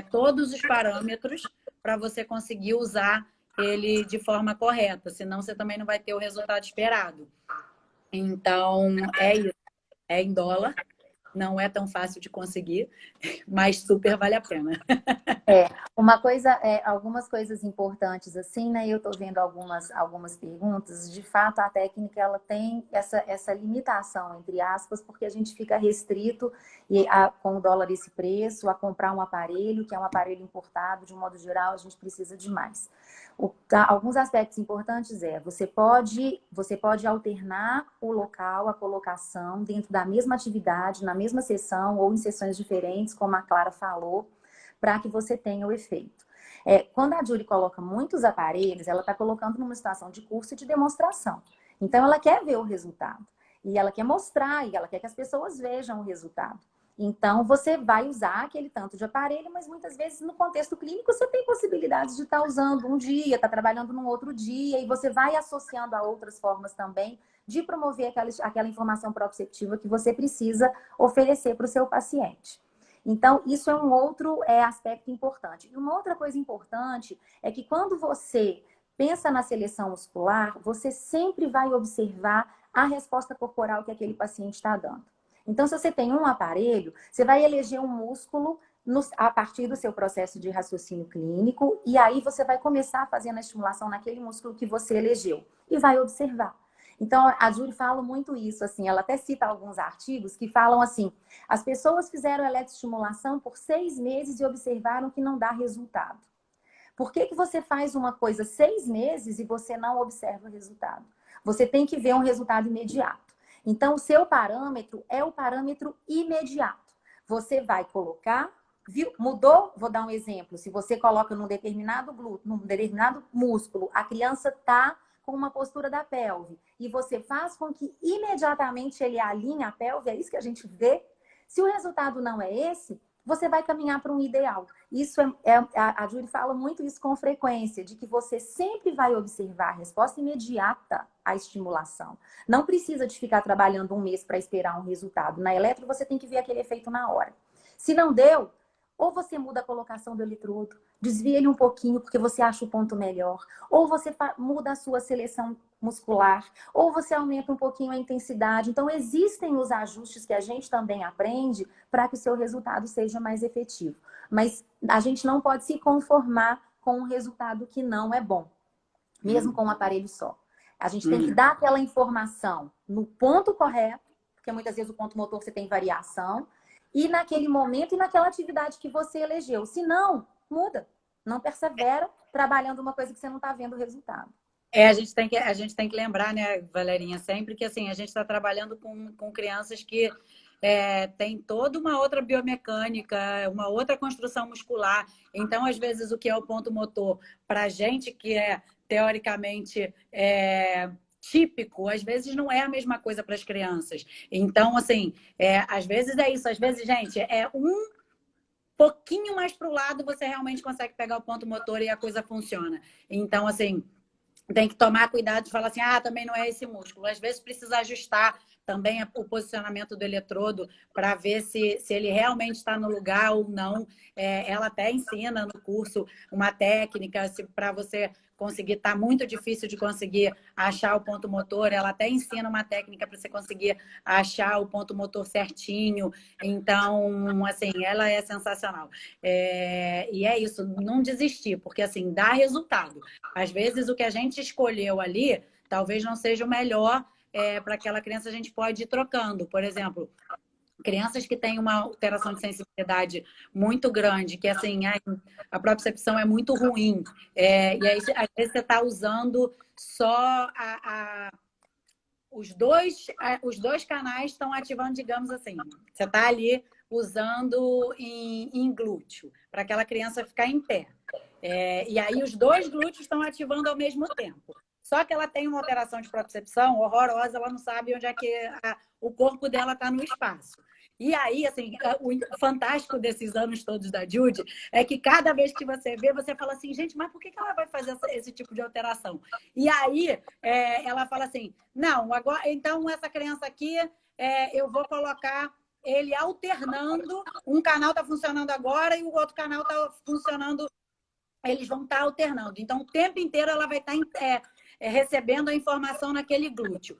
todos os parâmetros para você conseguir usar ele de forma correta, senão você também não vai ter o resultado esperado. Então, é isso. É em dólar, não é tão fácil de conseguir, mas super vale a pena. Uma coisa, algumas coisas importantes assim, né? Eu tô vendo algumas perguntas. De fato, a técnica ela tem essa limitação, entre aspas, porque a gente fica restrito com o dólar esse preço, a comprar um aparelho, que é um aparelho importado, de um modo geral, a gente precisa de mais. Alguns aspectos importantes você pode alternar o local, a colocação, dentro da mesma atividade, na mesma sessão ou em sessões diferentes, como a Clara falou, para que você tenha o efeito. Quando a Julie coloca muitos aparelhos, ela está colocando numa situação de curso e de demonstração. Então, ela quer ver o resultado. E ela quer mostrar, e ela quer que as pessoas vejam o resultado. Então, você vai usar aquele tanto de aparelho, mas muitas vezes no contexto clínico você tem possibilidades de estar usando um dia, estar trabalhando num outro dia, e você vai associando a outras formas também de promover aquela informação proprioceptiva que você precisa oferecer para o seu paciente. Então, isso é um outro aspecto importante. E uma outra coisa importante é que quando você pensa na seleção muscular, você sempre vai observar a resposta corporal que aquele paciente está dando. Então, se você tem um aparelho, você vai eleger um músculo a partir do seu processo de raciocínio clínico e aí você vai começar fazendo a estimulação naquele músculo que você elegeu e vai observar. Então, a Julie fala muito isso, assim, ela até cita alguns artigos que falam assim, as pessoas fizeram eletroestimulação por 6 meses e observaram que não dá resultado. Por que você faz uma coisa 6 meses e você não observa o resultado? Você tem que ver um resultado imediato. Então, o seu parâmetro é o parâmetro imediato. Você vai colocar, viu? Mudou? Vou dar um exemplo. Se você coloca num determinado glúteo, num determinado músculo, a criança está com uma postura da pelve e você faz com que imediatamente ele alinhe a pelve, é isso que a gente vê. Se o resultado não é esse, você vai caminhar para um ideal. Isso a Julie fala muito isso com frequência, de que você sempre vai observar a resposta imediata à estimulação. Não precisa de ficar trabalhando um mês para esperar um resultado. Na eletro, você tem que ver aquele efeito na hora. Se não deu, ou você muda a colocação do eletrodo, desvia ele um pouquinho porque você acha o ponto melhor, ou você muda a sua seleção muscular, ou você aumenta um pouquinho a intensidade. Então, existem os ajustes que a gente também aprende para que o seu resultado seja mais efetivo. Mas a gente não pode se conformar com um resultado que não é bom, mesmo com um aparelho só. A gente tem que dar aquela informação no ponto correto, porque muitas vezes o ponto motor você tem variação, e naquele momento e naquela atividade que você elegeu. Se não, muda. Não persevera trabalhando uma coisa que você não está vendo o resultado. A gente tem que lembrar, né, Valerinha, sempre que assim, a gente está trabalhando com crianças que têm toda uma outra biomecânica, uma outra construção muscular. Então, às vezes, o que é o ponto motor para a gente que é, teoricamente, típico, às vezes não é a mesma coisa para as crianças. Então, assim, às vezes é isso. Às vezes, gente, é um pouquinho mais para o lado, você realmente consegue pegar o ponto motor e a coisa funciona. Então, assim, tem que tomar cuidado de falar assim, também não é esse músculo. Às vezes precisa ajustar também o posicionamento do eletrodo para ver se ele realmente está no lugar ou não. Ela até ensina no curso uma técnica para você conseguir, tá muito difícil de conseguir achar o ponto motor, ela até ensina uma técnica para você conseguir achar o ponto motor certinho. Então, assim, ela é sensacional. E é isso, não desistir, porque assim, dá resultado. Às vezes o que a gente escolheu ali talvez não seja o melhor para aquela criança, a gente pode ir trocando. Por exemplo, crianças que têm uma alteração de sensibilidade muito grande, que assim, a propriocepção é muito ruim. E aí, às vezes, você está usando só os dois canais estão ativando, digamos assim. Você está ali usando em glúteo, para aquela criança ficar em pé. E aí os dois glúteos estão ativando ao mesmo tempo. Só que ela tem uma alteração de propriocepção horrorosa, ela não sabe onde é que o corpo dela está no espaço. E aí, assim, o fantástico desses anos todos da Judy é que cada vez que você vê, você fala assim, gente, mas por que ela vai fazer esse tipo de alteração? E aí, ela fala assim, não, agora, então essa criança aqui, eu vou colocar ele alternando, um canal está funcionando agora e o outro canal está funcionando, eles vão estar alternando. Então, o tempo inteiro ela vai estar recebendo a informação naquele glúteo.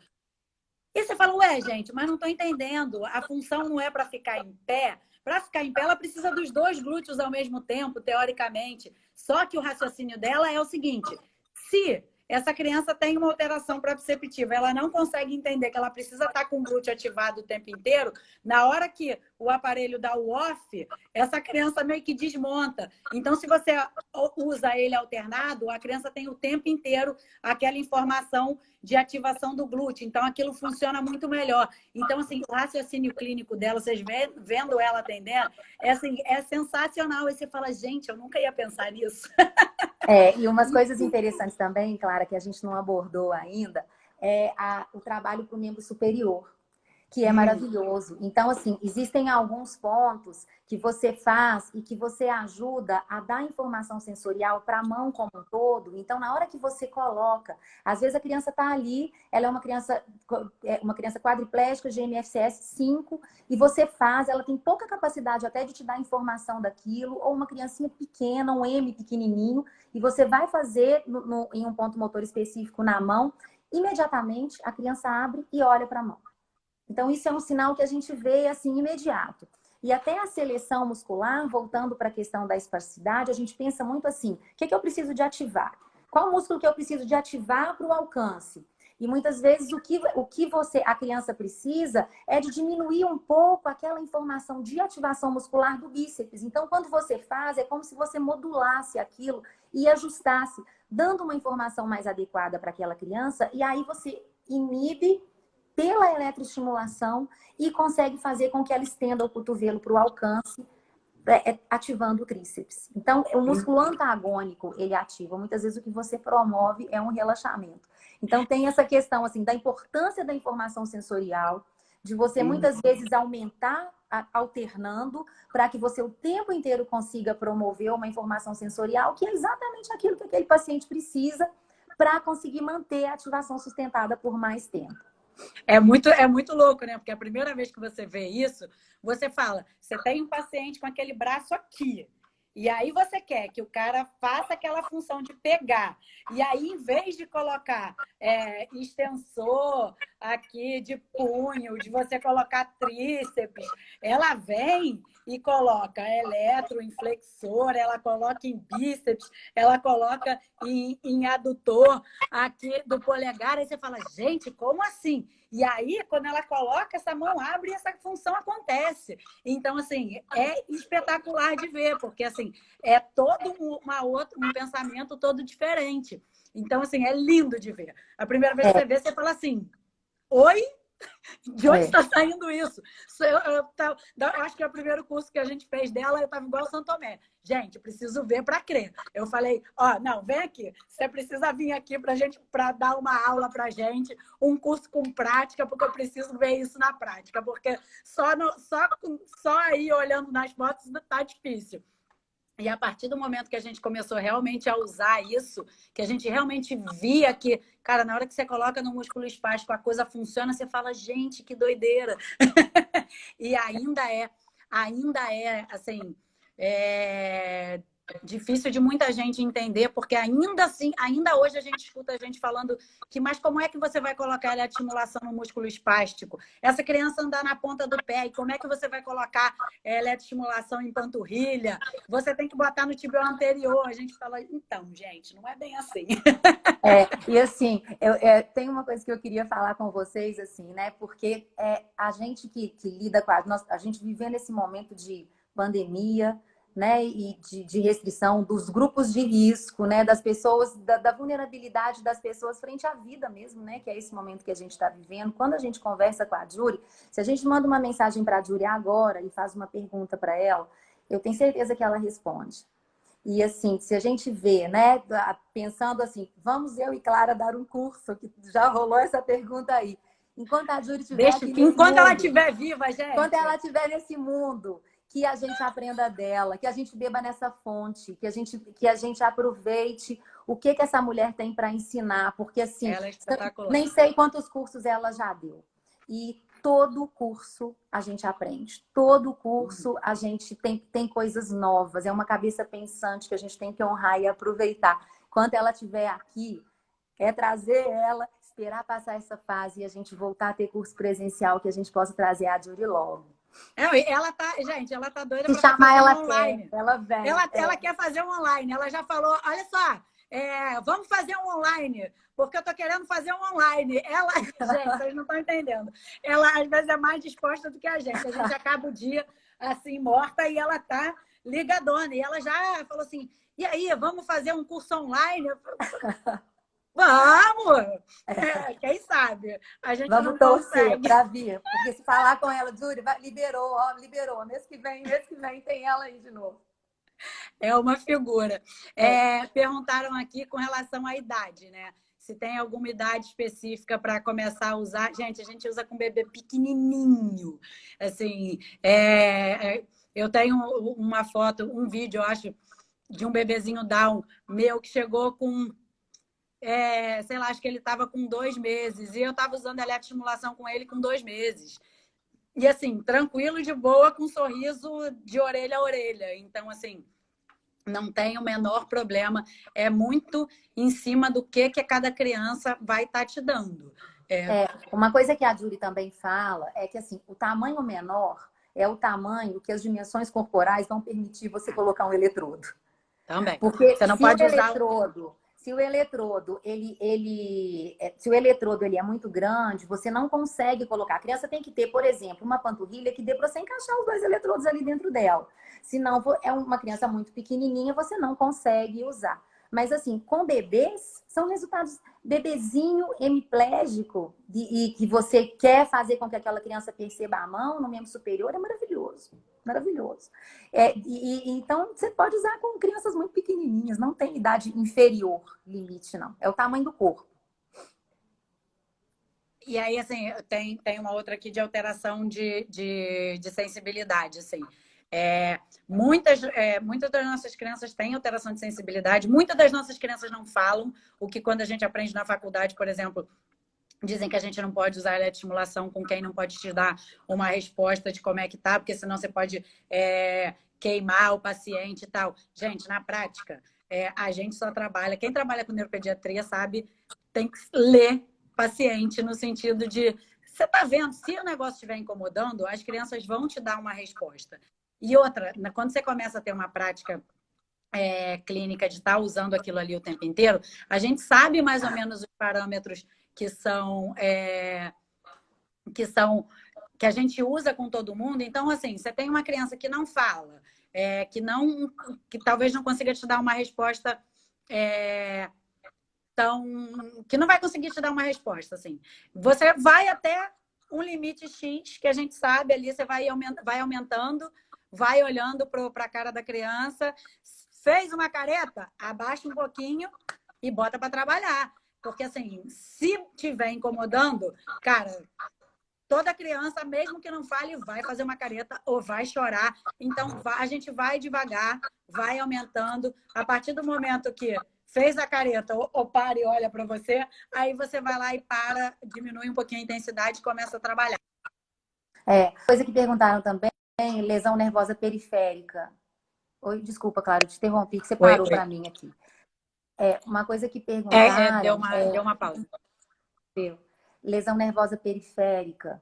E você fala, ué, gente, mas não estou entendendo. A função não é para ficar em pé. Para ficar em pé, ela precisa dos dois glúteos ao mesmo tempo, teoricamente. Só que o raciocínio dela é o seguinte: se essa criança tem uma alteração proprioceptiva, ela não consegue entender que ela precisa estar com o glúteo ativado o tempo inteiro, na hora que o aparelho dá o off, essa criança meio que desmonta. Então, se você usa ele alternado, a criança tem o tempo inteiro aquela informação de ativação do glúteo. Então, aquilo funciona muito melhor. Então, assim, o raciocínio clínico dela, vocês vendo ela atendendo, assim, é sensacional. E você fala, gente, eu nunca ia pensar nisso. E umas coisas interessantes também, Clara, que a gente não abordou ainda, o trabalho para o membro superior, que é maravilhoso. Então, assim, existem alguns pontos que você faz e que você ajuda a dar informação sensorial para a mão como um todo. Então, na hora que você coloca, às vezes a criança está ali, ela é uma criança quadriplégica, GMFCS 5, e você faz, ela tem pouca capacidade até de te dar informação daquilo, ou uma criancinha pequena, um M pequenininho, e você vai fazer em um ponto motor específico na mão, imediatamente a criança abre e olha para a mão. Então, isso é um sinal que a gente vê, assim, imediato. E até a seleção muscular, voltando para a questão da espasticidade, a gente pensa muito assim, o que eu preciso de ativar? Qual músculo que eu preciso de ativar para o alcance? E muitas vezes o que a criança precisa é de diminuir um pouco aquela informação de ativação muscular do bíceps. Então, quando você faz, é como se você modulasse aquilo e ajustasse, dando uma informação mais adequada para aquela criança, e aí você inibe pela eletroestimulação e consegue fazer com que ela estenda o cotovelo para o alcance, ativando o tríceps. Então, o músculo antagônico, ele ativa. Muitas vezes o que você promove é um relaxamento. Então, tem essa questão assim da importância da informação sensorial, de você muitas vezes aumentar alternando para que você o tempo inteiro consiga promover uma informação sensorial que é exatamente aquilo que aquele paciente precisa para conseguir manter a ativação sustentada por mais tempo. É muito louco, né? Porque a primeira vez que você vê isso, você fala, você tem um paciente com aquele braço aqui. E aí você quer que o cara faça aquela função de pegar. E aí, em vez de colocar extensor aqui de punho, de você colocar tríceps, ela vem e coloca eletroinflexor, ela coloca em bíceps, ela coloca em adutor aqui do polegar. Aí você fala, gente, como assim? E aí, quando ela coloca, essa mão abre e essa função acontece. Então, assim, é espetacular de ver, porque, assim, é todo um pensamento todo diferente. Então, assim, é lindo de ver. A primeira vez que você vê, você fala assim, oi? De onde está saindo isso? Eu acho que é o primeiro curso que a gente fez dela, eu estava igual o São Tomé. Gente, preciso ver para crer. Eu falei, ó, não, vem aqui. Você precisa vir aqui para dar uma aula para gente, um curso com prática, porque eu preciso ver isso na prática, porque só aí olhando nas fotos está difícil. E a partir do momento que a gente começou realmente a usar isso, que a gente realmente via que, cara, na hora que você coloca no músculo espástico, a coisa funciona, você fala, gente, que doideira. E ainda é, assim, difícil de muita gente entender, porque ainda assim, ainda hoje a gente escuta a gente falando que, mas como é que você vai colocar a estimulação no músculo espástico? Essa criança andar na ponta do pé, e como é que você vai colocar estimulação em panturrilha? Você tem que botar no tibial anterior. A gente fala, então, gente, não é bem assim. E assim, tem uma coisa que eu queria falar com vocês, assim, né? Porque a gente que lida com a gente vivendo esse momento de pandemia, né? E de restrição dos grupos de risco, né? Das pessoas, da vulnerabilidade das pessoas frente à vida mesmo, né? Que é esse momento que a gente está vivendo. Quando a gente conversa com a Júri, se a gente manda uma mensagem para a Júri agora e faz uma pergunta para ela, eu tenho certeza que ela responde. E assim, se a gente vê, né, pensando assim, vamos eu e Clara dar um curso, que já rolou essa pergunta aí. Enquanto a Júri estiver aqui nesse enquanto mundo, ela estiver viva, gente. enquanto ela estiver nesse mundo, que a gente aprenda dela, que a gente beba nessa fonte, que a gente aproveite o que essa mulher tem para ensinar, porque assim, ela é espetacular. nem sei quantos cursos ela já deu. E todo curso a gente aprende. Todo curso a gente tem coisas novas. É uma cabeça pensante que a gente tem que honrar e aproveitar. Quando ela estiver aqui, é trazer ela, esperar passar essa fase e a gente voltar a ter curso presencial, que a gente possa trazer a Júri logo. Ela tá doida Se para chamar fazer ela um online. ela vem. Ela quer fazer um online. Ela já falou, olha só, vamos fazer um online, porque eu tô querendo fazer um online. Ela, gente, vocês não estão entendendo. Ela, às vezes, é mais disposta do que a gente. A gente acaba o dia, assim, morta, e ela tá ligadona. E ela já falou assim, e aí, vamos fazer um curso online? Vamos! Quem sabe? A gente Vamos não torcer consegue. para vir. Porque se falar com ela, Júri, liberou, ó, liberou. Mês que vem tem ela aí de novo. É uma figura. Perguntaram aqui com relação à idade, né? Se tem alguma idade específica para começar a usar. Gente, a gente usa com bebê pequenininho. Assim, eu tenho uma foto, um vídeo, eu acho, de um bebezinho Down meu que chegou com, sei lá, acho que ele estava com 2 meses. E eu estava usando eletroestimulação com ele com 2 meses. E assim, tranquilo, de boa, com um sorriso de orelha a orelha. Então, assim, não tem o menor problema. É muito em cima do que cada criança vai estar te dando. Uma coisa que a Júri também fala é que assim, o tamanho menor é o tamanho que as dimensões corporais vão permitir você colocar um eletrodo. Também. Porque você não pode usar se o eletrodo ele é muito grande, você não consegue colocar. A criança tem que ter, por exemplo, uma panturrilha que dê para você encaixar os 2 eletrodos ali dentro dela. Se não é uma criança muito pequenininha, você não consegue usar. Mas assim, com bebês, são resultados bebezinho hemiplégico e que você quer fazer com que aquela criança perceba a mão no membro superior, é maravilhoso. Maravilhoso. Então, você pode usar com crianças muito pequenininhas, não tem idade inferior, limite, não. É o tamanho do corpo. E aí, assim, tem uma outra aqui de alteração de sensibilidade, assim. Muitas das nossas crianças têm alteração de sensibilidade, muitas das nossas crianças não falam, o que quando a gente aprende na faculdade, por exemplo, dizem que a gente não pode usar eletroestimulação com quem não pode te dar uma resposta de como é que tá, porque senão você pode queimar o paciente e tal. Gente, na prática, a gente só trabalha, quem trabalha com neuropediatria sabe, tem que ler paciente no sentido de, você tá vendo, se o negócio estiver incomodando, as crianças vão te dar uma resposta. E outra, quando você começa a ter uma prática clínica de estar usando aquilo ali o tempo inteiro, a gente sabe mais ou menos os parâmetros que a gente usa com todo mundo. Então, assim, você tem uma criança que não fala, que talvez não consiga te dar uma resposta que não vai conseguir te dar uma resposta, assim. Você vai até um limite X que a gente sabe ali, você vai aumentando, vai olhando para a cara da criança. Fez uma careta? Abaixa um pouquinho e bota para trabalhar. Porque, assim, se estiver incomodando, cara, toda criança, mesmo que não fale, vai fazer uma careta ou vai chorar. Então, a gente vai devagar, vai aumentando. A partir do momento que fez a careta ou para e olha para você, aí você vai lá e para, diminui um pouquinho a intensidade e começa a trabalhar. Coisa que perguntaram também, lesão nervosa periférica. Oi, desculpa, Clara, eu te interrompi, que você parou para mim aqui. Uma coisa que perguntaram... Deu uma pausa. Lesão nervosa periférica.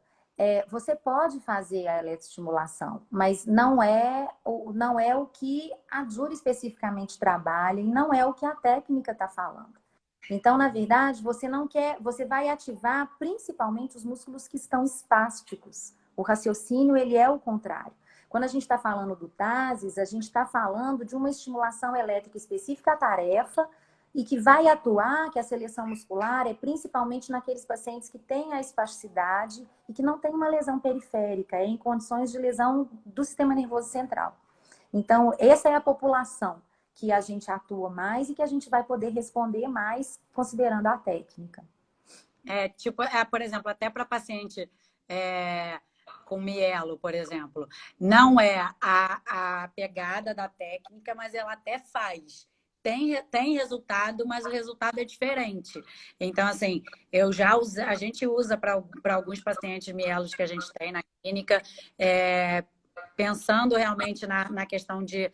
Você pode fazer a eletroestimulação, mas não é o que a Júlia especificamente trabalha e não é o que a técnica está falando. Então, na verdade, você vai ativar principalmente os músculos que estão espásticos. O raciocínio, ele é o contrário. Quando a gente está falando do TASES, a gente está falando de uma estimulação elétrica específica à tarefa e que vai atuar, que a seleção muscular é principalmente naqueles pacientes que têm a espasticidade e que não têm uma lesão periférica, em condições de lesão do sistema nervoso central. Então, essa é a população que a gente atua mais e que a gente vai poder responder mais considerando a técnica. Por exemplo, até para paciente com mielo, por exemplo, não é a pegada da técnica, mas ela até faz. Tem resultado, mas o resultado é diferente. Então, assim, a gente usa para alguns pacientes mielos que a gente tem na clínica, pensando realmente na questão de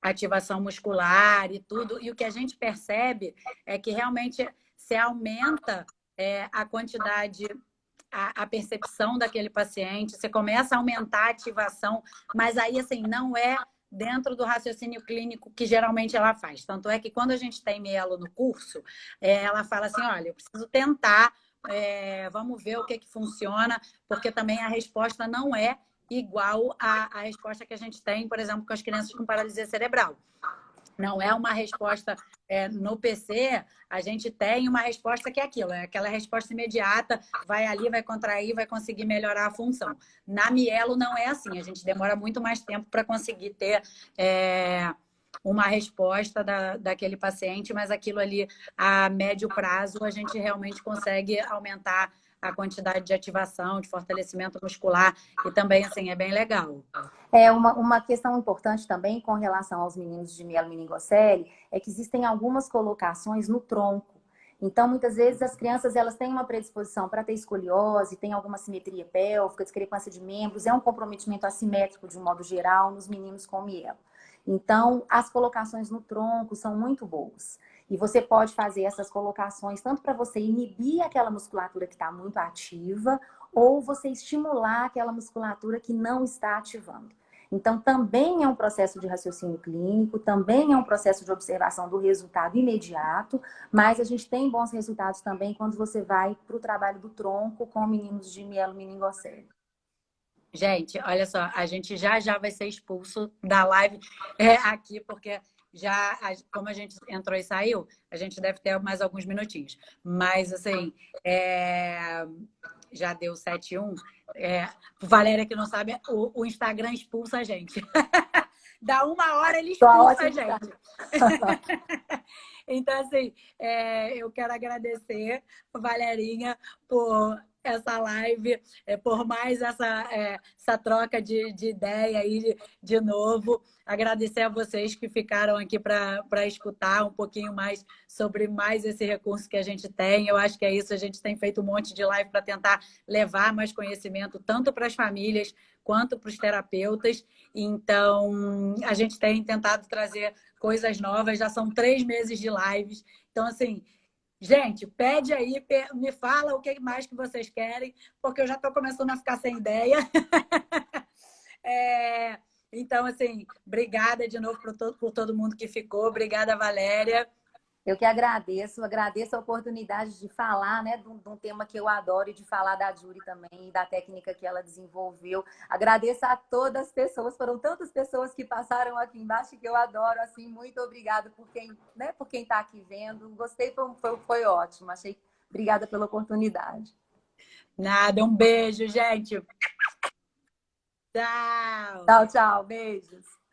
ativação muscular e tudo. E o que a gente percebe é que realmente se aumenta a quantidade, a percepção daquele paciente, você começa a aumentar a ativação, mas aí, assim, não é dentro do raciocínio clínico que geralmente ela faz. Tanto é que quando a gente tem mielo no curso, ela fala assim, olha, eu preciso tentar, vamos ver o que funciona, porque também a resposta não é igual à resposta que a gente tem, por exemplo, com as crianças com paralisia cerebral. Não é uma resposta no PC, a gente tem uma resposta que é aquilo, é aquela resposta imediata, vai ali, vai contrair, vai conseguir melhorar a função. Na mielo não é assim, a gente demora muito mais tempo para conseguir ter uma resposta daquele paciente, mas aquilo ali, a médio prazo, a gente realmente consegue aumentar a quantidade de ativação, de fortalecimento muscular, e também, assim, é bem legal. Uma questão importante também com relação aos meninos de mielomeningocele é que existem algumas colocações no tronco. Então, muitas vezes, as crianças elas têm uma predisposição para ter escoliose, tem alguma simetria pélvica, discrepância de membros, é um comprometimento assimétrico, de um modo geral, nos meninos com mielo. Então, as colocações no tronco são muito boas. E você pode fazer essas colocações tanto para você inibir aquela musculatura que está muito ativa, ou você estimular aquela musculatura que não está ativando. Então, também é um processo de raciocínio clínico, também é um processo de observação do resultado imediato, mas a gente tem bons resultados também quando você vai para o trabalho do tronco com meninos de mielomeningocele. Gente, olha só, a gente já vai ser expulso da live aqui, porque como a gente entrou e saiu, a gente deve ter mais alguns minutinhos. Mas, assim, já deu 7:01. Valéria, que não sabe, o Instagram expulsa a gente. Dá 1 hora, ele expulsa a gente. Então, assim, eu quero agradecer, Valerinha, por essa live, por mais essa troca de ideia aí de novo. Agradecer a vocês que ficaram aqui para escutar um pouquinho mais sobre mais esse recurso que a gente tem. Eu acho que é isso, a gente tem feito um monte de live para tentar levar mais conhecimento, tanto para as famílias quanto para os terapeutas. Então, a gente tem tentado trazer coisas novas, já são 3 meses de lives. Então, assim, gente, pede aí, me fala o que mais que vocês querem, porque eu já estou começando a ficar sem ideia. Então, assim, obrigada de novo por todo mundo que ficou. Obrigada, Valéria. Eu que agradeço a oportunidade de falar, né, de um tema que eu adoro e de falar da Júlia também, da técnica que ela desenvolveu. Agradeço a todas as pessoas, foram tantas pessoas que passaram aqui embaixo que eu adoro, assim, muito obrigada por quem está aqui vendo. Gostei, foi ótimo, obrigada pela oportunidade. Nada, um beijo, gente. Tchau. Tchau, tchau. Beijos.